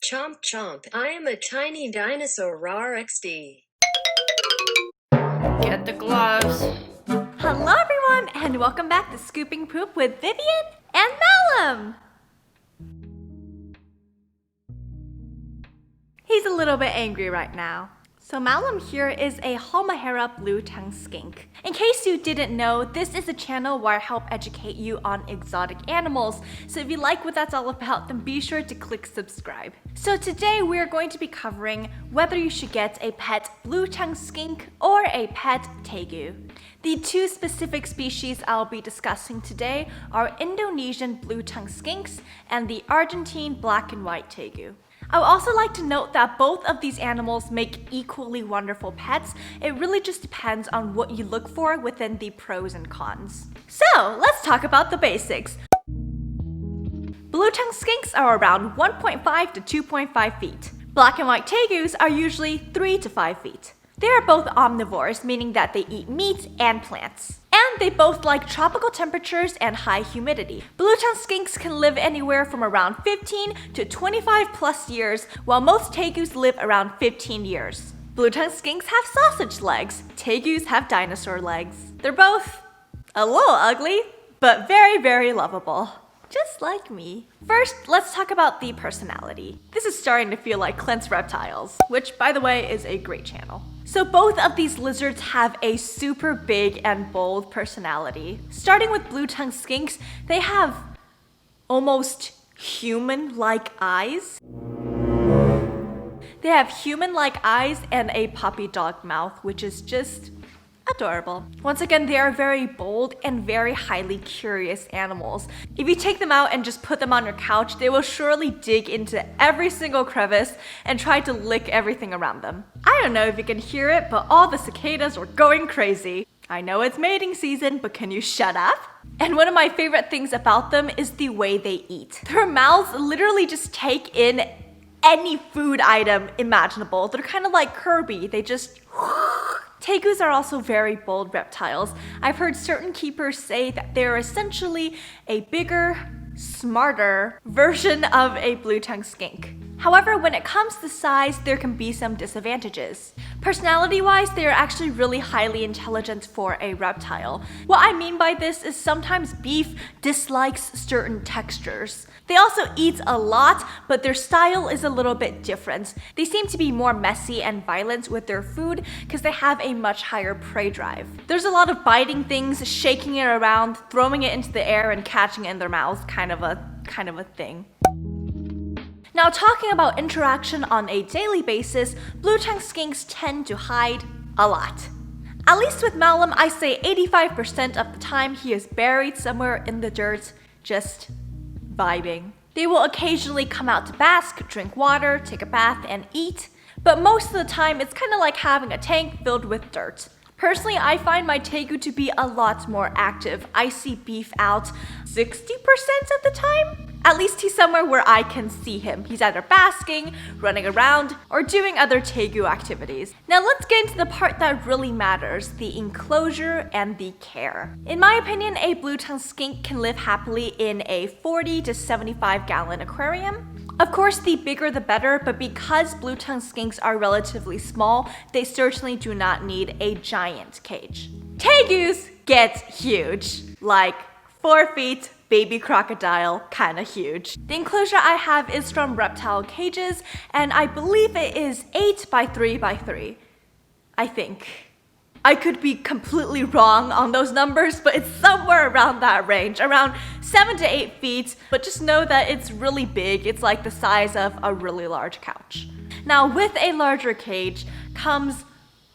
Chomp chomp, I am a tiny dinosaur rar XD. Get the gloves. Hello everyone and welcome back to Scooping Poop with Vivian and Malum. He's a little bit angry right now. So Malum here is a Halmahera Blue Tongue Skink. In case you didn't know, this is a channel where I help educate you on exotic animals. So if you like what that's all about, then be sure to click subscribe. So today we're going to be covering whether you should get a pet blue tongue skink or a pet tegu. The two specific species I'll be discussing today are Indonesian blue tongue skinks and the Argentine black and white tegu. I would also like to note that both of these animals make equally wonderful pets. It really just depends on what you look for within the pros and cons. So let's talk about the basics. Blue tongue skinks are around 1.5 to 2.5 feet. Black and white tegus are usually 3 to 5 feet. They are both omnivores, meaning that they eat meat and plants. And they both like tropical temperatures and high humidity. Blue tongue skinks can live anywhere from around 15 to 25 plus years, while most tegus live around 15 years. Blue tongue skinks have sausage legs. Tegus have dinosaur legs. They're both a little ugly, but very, very lovable. Just like me. First, let's talk about the personality. This is starting to feel like Clint's Reptiles, which by the way is a great channel. So both of these lizards have a super big and bold personality. Starting with blue tongue skinks, they have almost human-like eyes. They have human-like eyes and a puppy dog mouth, which is just adorable. Once again, they are very bold and very highly curious animals. If you take them out and just put them on your couch, they will surely dig into every single crevice and try to lick everything around them. I don't know if you can hear it, but all the cicadas were going crazy. I know it's mating season, but can you shut up? And one of my favorite things about them is the way they eat. Their mouths literally just take in any food item imaginable. They're kind of like Kirby. They just Tegus are also very bold reptiles. I've heard certain keepers say that they're essentially a bigger, smarter version of a blue tongue skink. However, when it comes to size, there can be some disadvantages. Personality-wise, they are actually really highly intelligent for a reptile. What I mean by this is sometimes beef dislikes certain textures. They also eat a lot, but their style is a little bit different. They seem to be more messy and violent with their food because they have a much higher prey drive. There's a lot of biting things, shaking it around, throwing it into the air and catching it in their mouths, kind of a thing. Now, talking about interaction on a daily basis, blue tongue skinks tend to hide a lot. At least with Malum, I say 85% of the time he is buried somewhere in the dirt, just vibing. They will occasionally come out to bask, drink water, take a bath, and eat, but most of the time it's kind of like having a tank filled with dirt. Personally, I find my tegu to be a lot more active. I see beef out 60% of the time. At least he's somewhere where I can see him. He's either basking, running around, or doing other tegu activities. Now let's get into the part that really matters, the enclosure and the care. In my opinion, a blue tongue skink can live happily in a 40 to 75 gallon aquarium. Of course, the bigger the better, but because blue tongue skinks are relatively small, they certainly do not need a giant cage. Tegus get huge, like 4 feet, baby crocodile, kinda huge. The enclosure I have is from Reptile Cages, and I believe it is 8 by 3 by 3. I think. I could be completely wrong on those numbers, but it's somewhere around that range, around 7 to 8 feet, but just know that it's really big. It's like the size of a really large couch. Now, with a larger cage comes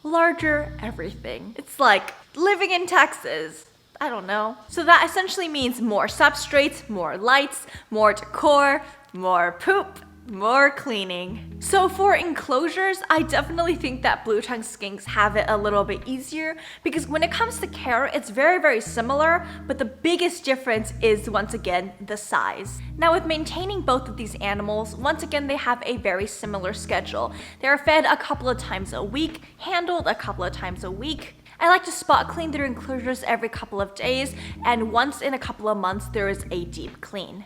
larger everything. It's like living in Texas. I don't know. So that essentially means more substrates, more lights, more decor, more poop, more cleaning. So for enclosures, I definitely think that blue tongue skinks have it a little bit easier because when it comes to care, it's very, very similar, but the biggest difference is once again, the size. Now with maintaining both of these animals, once again, they have a very similar schedule. They are fed a couple of times a week, handled a couple of times a week. I like to spot clean their enclosures every couple of days, and once in a couple of months, there is a deep clean.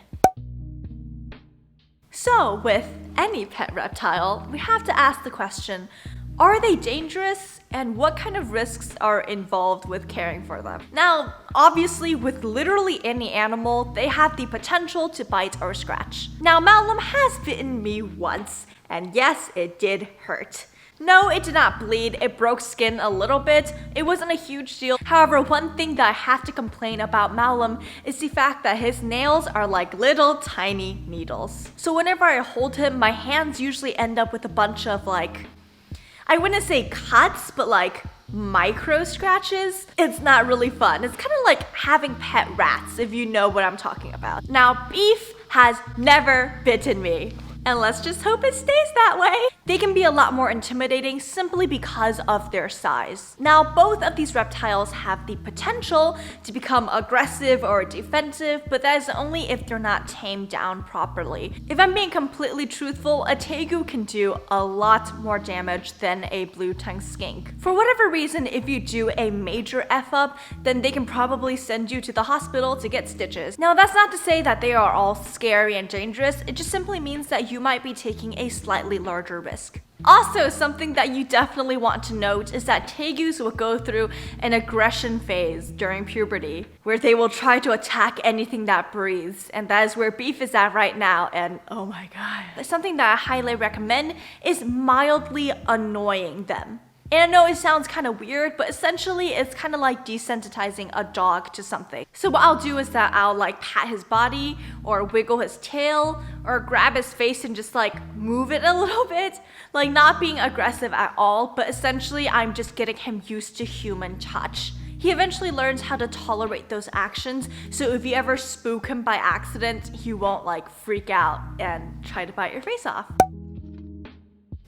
So, with any pet reptile, we have to ask the question, are they dangerous, and what kind of risks are involved with caring for them? Now, obviously, with literally any animal, they have the potential to bite or scratch. Now, Malum has bitten me once, and yes, it did hurt. No, it did not bleed, it broke skin a little bit, it wasn't a huge deal. However, one thing that I have to complain about Malum is the fact that his nails are like little tiny needles. So whenever I hold him, my hands usually end up with a bunch of I wouldn't say cuts, but micro scratches. It's not really fun. It's kind of like having pet rats, if you know what I'm talking about. Now, Beef has never bitten me. And let's just hope it stays that way. They can be a lot more intimidating simply because of their size. Now, both of these reptiles have the potential to become aggressive or defensive, but that is only if they're not tamed down properly. If I'm being completely truthful, a Tegu can do a lot more damage than a blue tongue skink. For whatever reason, if you do a major F up, then they can probably send you to the hospital to get stitches. Now, that's not to say that they are all scary and dangerous, it just simply means that you might be taking a slightly larger risk. Also, something that you definitely want to note is that Tegus will go through an aggression phase during puberty, where they will try to attack anything that breathes, and that is where Beef is at right now, and oh my god. Something that I highly recommend is mildly annoying them. And I know it sounds kind of weird, but essentially it's kind of like desensitizing a dog to something. So what I'll do is that I'll pat his body or wiggle his tail or grab his face and just move it a little bit. Not being aggressive at all, but essentially I'm just getting him used to human touch. He eventually learns how to tolerate those actions, so if you ever spook him by accident, he won't freak out and try to bite your face off.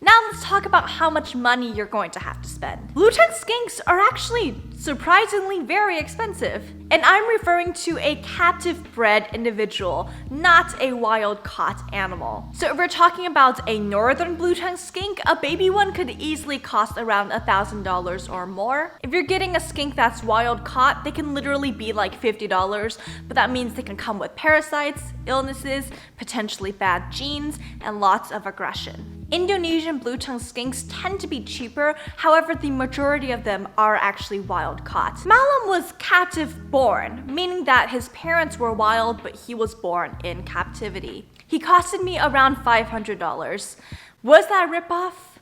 Now let's talk about how much money you're going to have to spend. Blue tongue skinks are actually surprisingly very expensive. And I'm referring to a captive bred individual, not a wild caught animal. So if we're talking about a northern blue tongue skink, a baby one could easily cost around $1,000 or more. If you're getting a skink that's wild caught, they can literally be $50, but that means they can come with parasites, illnesses, potentially bad genes, and lots of aggression. Indonesian blue tongue skinks tend to be cheaper, however the majority of them are actually wild caught. Malum was captive born, meaning that his parents were wild but he was born in captivity. He costed me around $500. Was that a ripoff?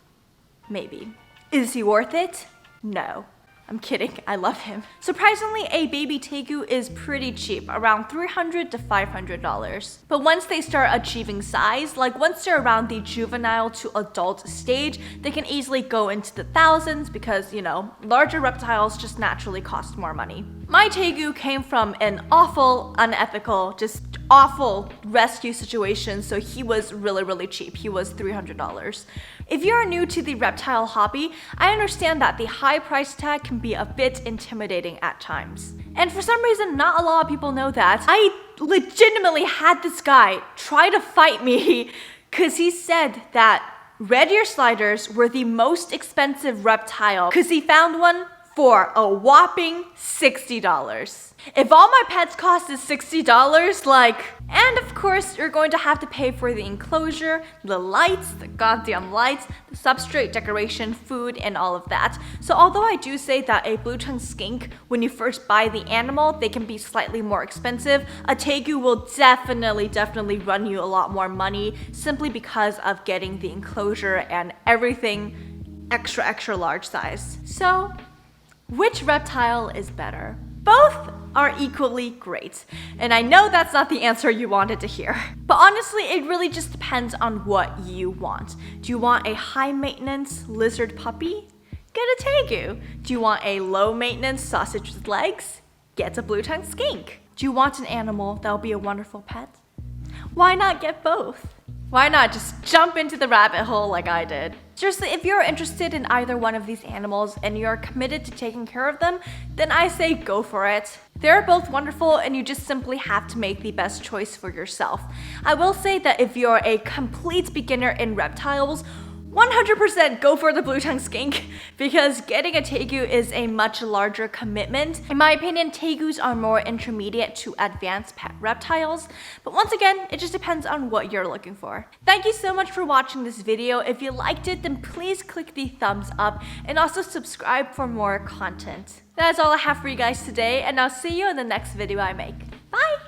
Maybe. Is he worth it? No. I'm kidding, I love him. Surprisingly, a baby Tegu is pretty cheap, around $300 to $500. But once they start achieving size, once they're around the juvenile to adult stage, they can easily go into the thousands because, larger reptiles just naturally cost more money. My Tegu came from an awful, unethical, just awful rescue situation, so he was really cheap. He was $300. If you're new to the reptile hobby, I understand that the high price tag can be a bit intimidating at times. And for some reason, not a lot of people know that. I legitimately had this guy try to fight me because he said that red ear sliders were the most expensive reptile because he found one for a whopping $60. If all my pets cost is $60, and of course you're going to have to pay for the enclosure, the lights, the goddamn lights, the substrate, decoration, food, and all of that. So although I do say that a blue tongue skink, when you first buy the animal, they can be slightly more expensive, a Tegu will definitely run you a lot more money simply because of getting the enclosure and everything extra large size. So, which reptile is better? Both are equally great, and I know that's not the answer you wanted to hear. But honestly, it really just depends on what you want. Do you want a high maintenance lizard puppy? Get a Tegu. Do you want a low maintenance sausage with legs? Get a blue tongue skink. Do you want an animal that will be a wonderful pet? Why not get both? Why not just jump into the rabbit hole like I did? Seriously, if you're interested in either one of these animals and you're committed to taking care of them, then I say go for it. They're both wonderful and you just simply have to make the best choice for yourself. I will say that if you're a complete beginner in reptiles, 100% go for the blue tongue skink because getting a tegu is a much larger commitment. In my opinion, tegus are more intermediate to advanced pet reptiles, but once again, it just depends on what you're looking for. Thank you so much for watching this video. If you liked it, then please click the thumbs up and also subscribe for more content. That's all I have for you guys today, and I'll see you in the next video I make. Bye!